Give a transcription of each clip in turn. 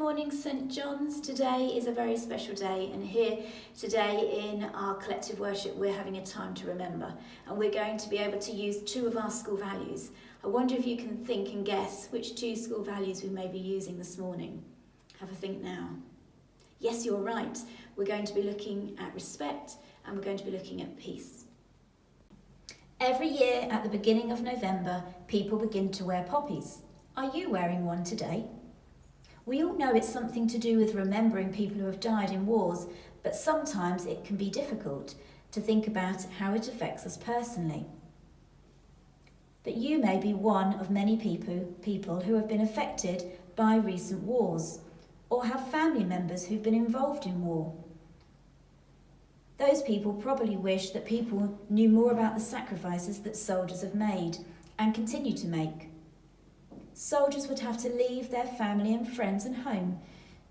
morning, St John's. Today is a very special day, and here today in our collective worship we're having a time to remember, and we're going to be able to use two of our school values. I wonder if you can think and guess which two school values we may be using this morning. Have a think now. Yes, you're right. We're going to be looking at respect and we're going to be looking at peace. Every year at the beginning of November, people begin to wear poppies. Are you wearing one today? We all know it's something to do with remembering people who have died in wars, but sometimes it can be difficult to think about how it affects us personally. But you may be one of many people who have been affected by recent wars, or have family members who've been involved in war. Those people probably wish that people knew more about the sacrifices that soldiers have made and continue to make. Soldiers would have to leave their family and friends and home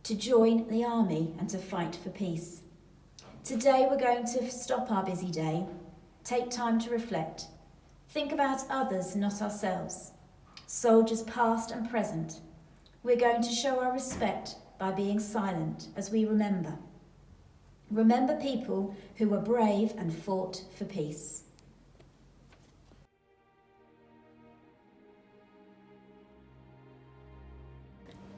to join the army and to fight for peace. Today we're going to stop our busy day, take time to reflect, think about others, not ourselves, soldiers past and present. We're going to show our respect by being silent as we remember. Remember people who were brave and fought for peace.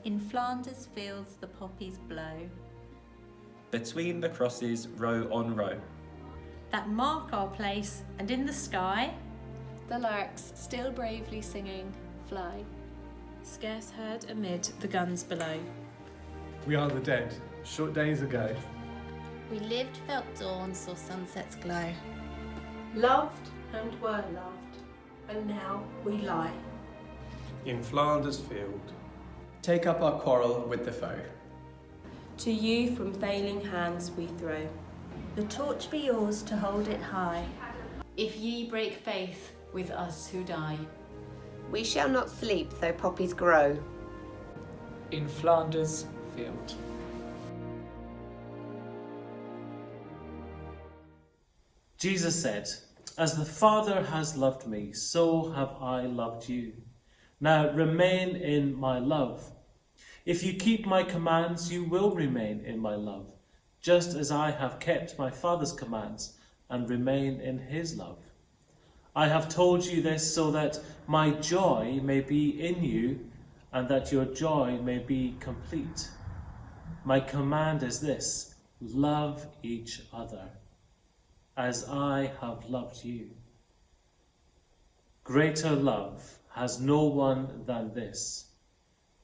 In Flanders fields the poppies blow, between the crosses row on row, that mark our place, and in the sky the larks still bravely singing fly, scarce heard amid the guns below. We are the dead, short days ago. We lived, felt dawn, saw sunsets glow. Loved and were loved, and now we lie. In Flanders field, take up our quarrel with the foe. To you from failing hands we throw. The torch be yours to hold it high. If ye break faith with us who die. We shall not sleep though poppies grow. In Flanders field. Jesus said, "As the Father has loved me, so have I loved you. Now remain in my love. If you keep my commands, you will remain in my love, just as I have kept my Father's commands and remain in his love. I have told you this so that my joy may be in you and that your joy may be complete. My command is this: love each other, as I have loved you. Greater love has no one than this,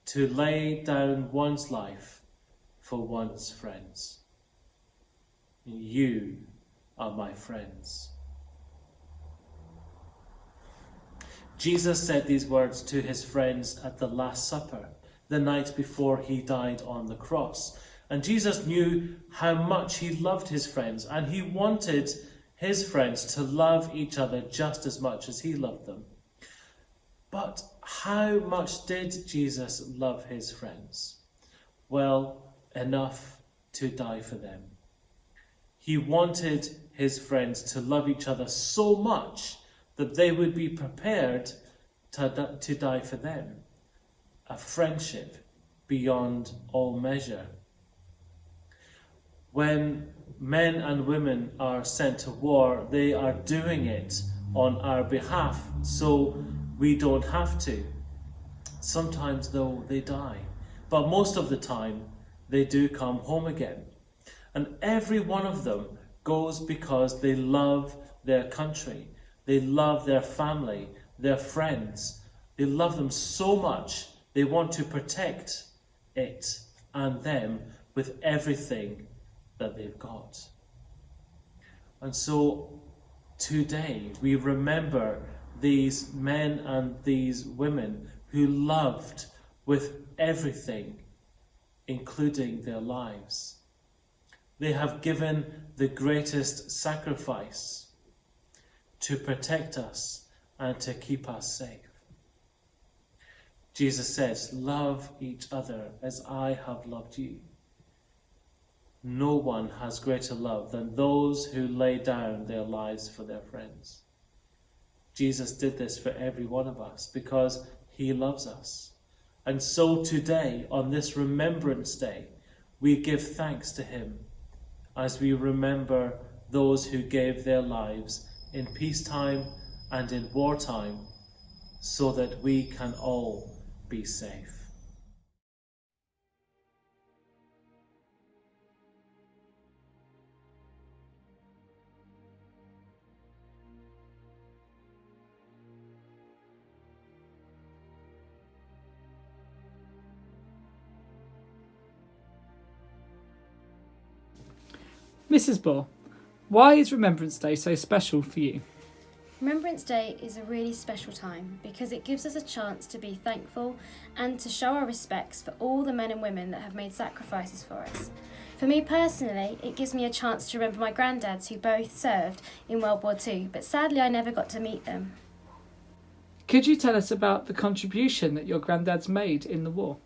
to lay down one's life for one's friends. You are my friends." Jesus said these words to his friends at the Last Supper, the night before he died on the cross. And Jesus knew how much he loved his friends, and he wanted his friends to love each other just as much as he loved them. But how much did Jesus love his friends? Well, enough to die for them. He wanted his friends to love each other so much that they would be prepared to die for them. A friendship beyond all measure. When men and women are sent to war, they are doing it on our behalf, so we don't have to. Sometimes, though, they die. But most of the time, they do come home again. And every one of them goes because they love their country. They love their family, their friends. They love them so much, they want to protect it and them with everything that they've got. And so today we remember these men and these women who loved with everything, including their lives. They have given the greatest sacrifice to protect us and to keep us safe. Jesus says, "Love each other as I have loved you." No one has greater love than those who lay down their lives for their friends. Jesus did this for every one of us because he loves us. And so today, on this Remembrance Day, we give thanks to him as we remember those who gave their lives in peacetime and in wartime so that we can all be safe. Mrs. Ball, why is Remembrance Day so special for you? Remembrance Day is a really special time because it gives us a chance to be thankful and to show our respects for all the men and women that have made sacrifices for us. For me personally, it gives me a chance to remember my granddads who both served in World War II, but sadly I never got to meet them. Could you tell us about the contribution that your granddads made in the war?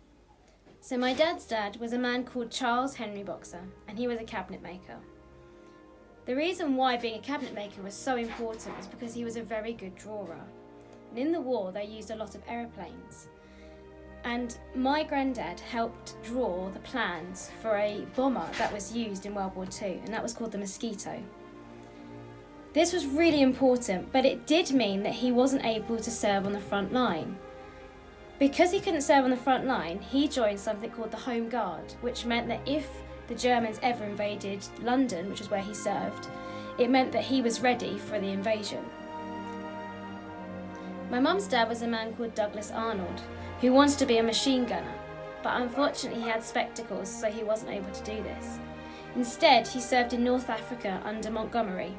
So my dad's dad was a man called Charles Henry Boxer, and he was a cabinet maker. The reason why being a cabinet maker was so important was because he was a very good drawer. And in the war, they used a lot of aeroplanes. And my granddad helped draw the plans for a bomber that was used in World War II, and that was called the Mosquito. This was really important, but it did mean that he wasn't able to serve on the front line. Because he couldn't serve on the front line, he joined something called the Home Guard, which meant that if the Germans ever invaded London, which is where he served, it meant that he was ready for the invasion. My mum's dad was a man called Douglas Arnold, who wanted to be a machine gunner, but unfortunately he had spectacles, so he wasn't able to do this. Instead, he served in North Africa under Montgomery,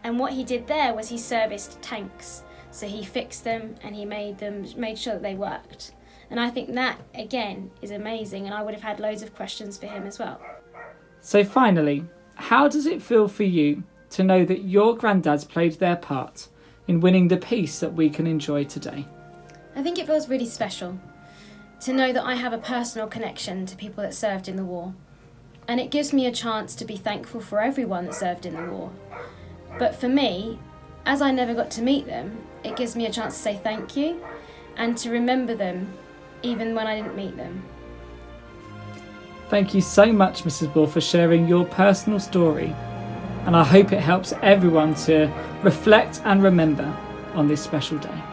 and what he did there was he serviced tanks. So he fixed them and he made sure that they worked. And I think that, again, is amazing, and I would have had loads of questions for him as well. So finally, how does it feel for you to know that your granddads played their part in winning the peace that we can enjoy today? I think it feels really special to know that I have a personal connection to people that served in the war. And it gives me a chance to be thankful for everyone that served in the war. But for me, as I never got to meet them, it gives me a chance to say thank you and to remember them even when I didn't meet them. Thank you so much, Mrs. Ball, for sharing your personal story, and I hope it helps everyone to reflect and remember on this special day.